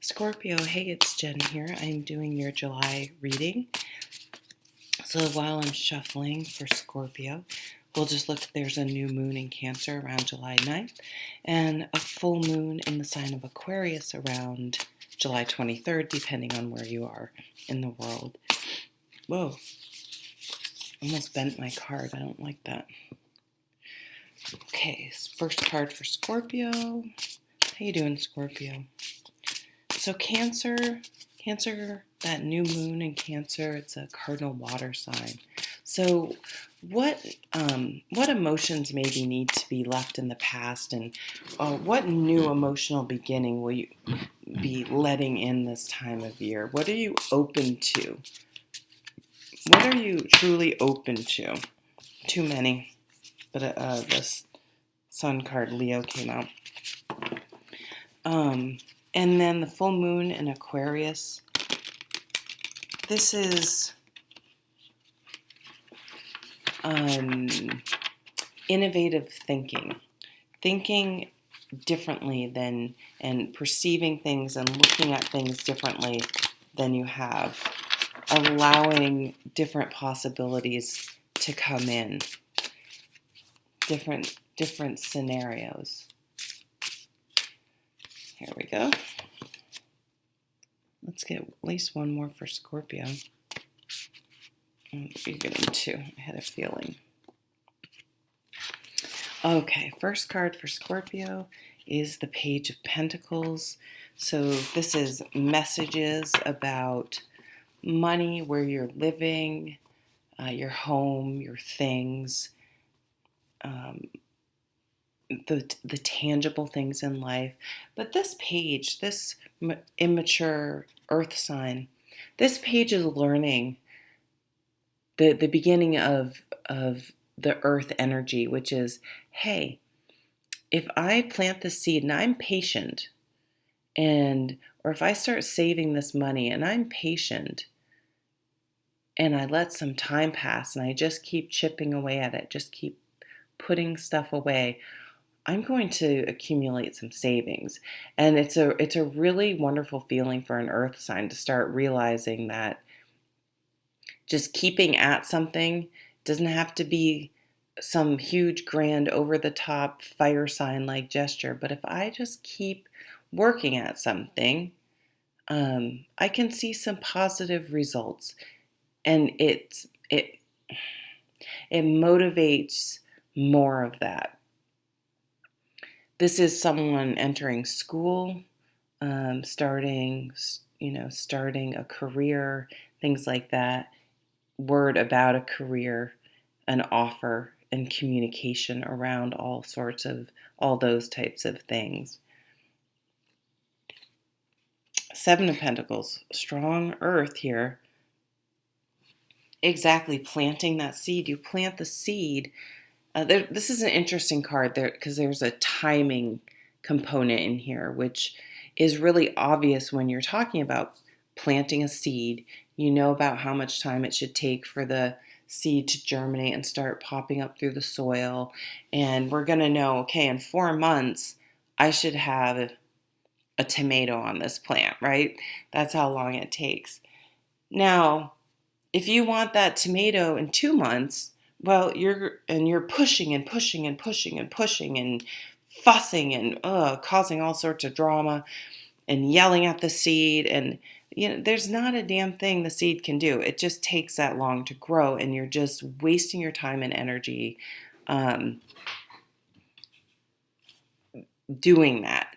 Scorpio, hey, it's Jen here. I'm doing your July reading. So while I'm shuffling for Scorpio, we'll just look. There's a new moon in Cancer around July 9th and a full moon in the sign of Aquarius around July 23rd, depending on where you are in the world. Whoa, almost bent my card. I don't like that. Okay, first card for Scorpio. How you doing, Scorpio? So Cancer, that new moon in Cancer, it's a cardinal water sign. So what emotions maybe need to be left in the past, and what new emotional beginning will you be letting in this time of year? What are you open to? What are you truly open to? Too many, but this Sun card, Leo, came out. And then the full moon in Aquarius. This is innovative thinking differently and perceiving things and looking at things differently than you have, allowing different possibilities to come in, different scenarios. Here we go. Let's get at least one more for Scorpio. You're getting two. I had a feeling. Okay, first card for Scorpio is the Page of Pentacles. So this is messages about money, where you're living, your home, your things, the tangible things in life. But this page, this immature earth sign, this page is learning the beginning of the earth energy, which is, hey, if I plant the seed and I'm patient, or if I start saving this money and I'm patient and I let some time pass and I just keep chipping away at it, just keep putting stuff away, I'm going to accumulate some savings. And it's a really wonderful feeling for an earth sign to start realizing that just keeping at something doesn't have to be some huge, grand, over-the-top fire sign-like gesture. But if I just keep working at something, I can see some positive results. And it motivates more of that. This is someone entering school, starting a career, things like that. Word about a career, an offer, and communication around all those types of things. Seven of Pentacles, strong earth here. Exactly, planting that seed. You plant the seed. This is an interesting card there because there's a timing component in here, which is really obvious when you're talking about planting a seed. You know about how much time it should take for the seed to germinate and start popping up through the soil. And we're going to know, okay, in 4 months, I should have a tomato on this plant, right? That's how long it takes. Now, if you want that tomato in 2 months, well, you're pushing and pushing and pushing and pushing and fussing and causing all sorts of drama and yelling at the seed. And there's not a damn thing the seed can do. It just takes that long to grow, and you're just wasting your time and energy doing that.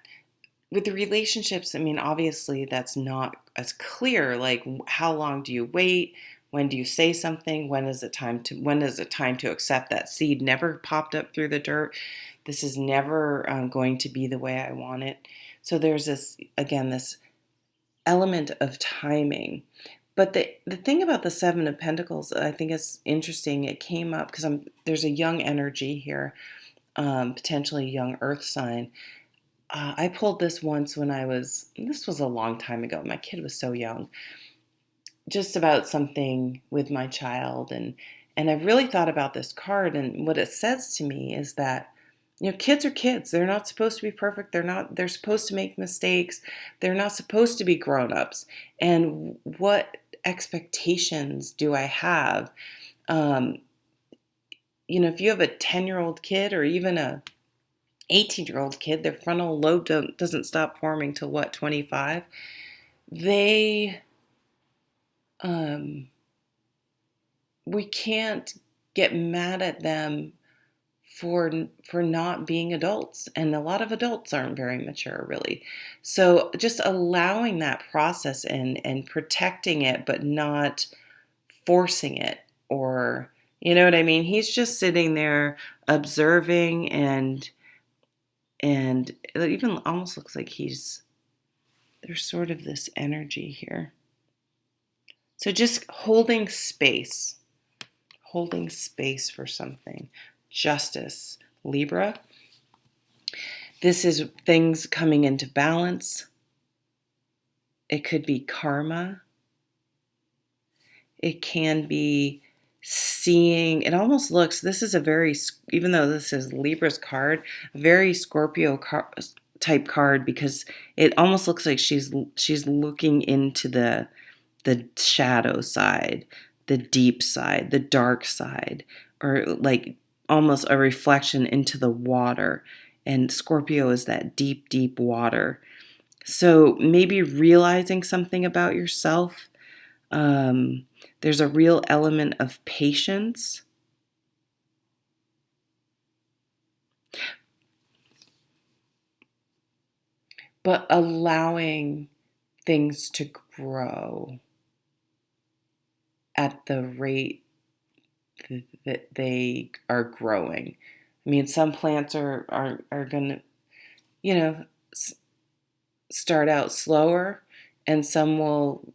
With the relationships, I mean, obviously that's not as clear. Like, how long do you wait? When do you say something? When is it time to accept that seed never popped up through the dirt? This is never going to be the way I want it. So there's this element of timing. But the thing about the Seven of Pentacles, I think is interesting. It came up because there's a young energy here, potentially a young earth sign. I pulled this once this was a long time ago. My kid was so young. Just about something with my child. And I really thought about this card. And what it says to me is that Kids are kids. They're not supposed to be perfect. They're supposed to make mistakes. They're not supposed to be grown-ups. And what expectations do I have? Um, if you have a 10-year-old kid or even a 18-year-old kid, their frontal lobe doesn't stop forming till what, 25? They, um, we can't get mad at them for not being adults, and a lot of adults aren't very mature, really. So just allowing that process and protecting it, but not forcing it, or you know what I mean. He's just sitting there observing, and it even almost looks like there's sort of this energy here. So just holding space for something. Justice, Libra. This is things coming into balance. It could be karma. It can be seeing, it almost looks, this is a very, even though this is Libra's card, a very Scorpio type card, because it almost looks like she's looking into the shadow side, the deep side, the dark side, or like almost a reflection into the water. And Scorpio is that deep, deep water. So maybe realizing something about yourself. There's a real element of patience. But allowing things to grow at the rate that they are growing. I mean, some plants are going to, start out slower, and some will,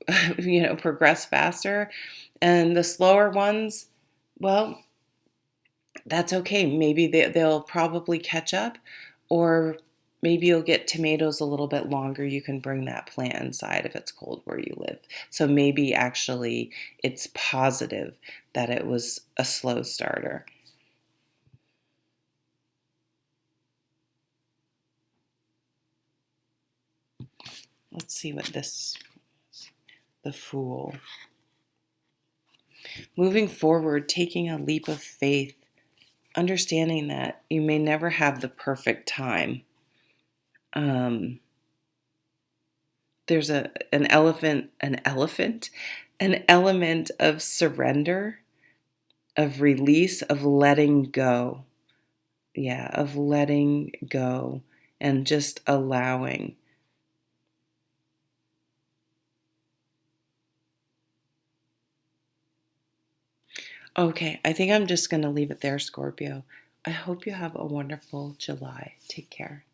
progress faster. And the slower ones, well, that's okay. Maybe they'll probably catch up, or maybe you'll get tomatoes a little bit longer. You can bring that plant inside if it's cold where you live. So maybe actually it's positive that it was a slow starter. Let's see what this is. The Fool. Moving forward, taking a leap of faith, understanding that you may never have the perfect time. There's an element of surrender, of release, of letting go. Yeah, of letting go and just allowing. Okay, I think I'm just going to leave it there, Scorpio. I hope you have a wonderful July. Take care.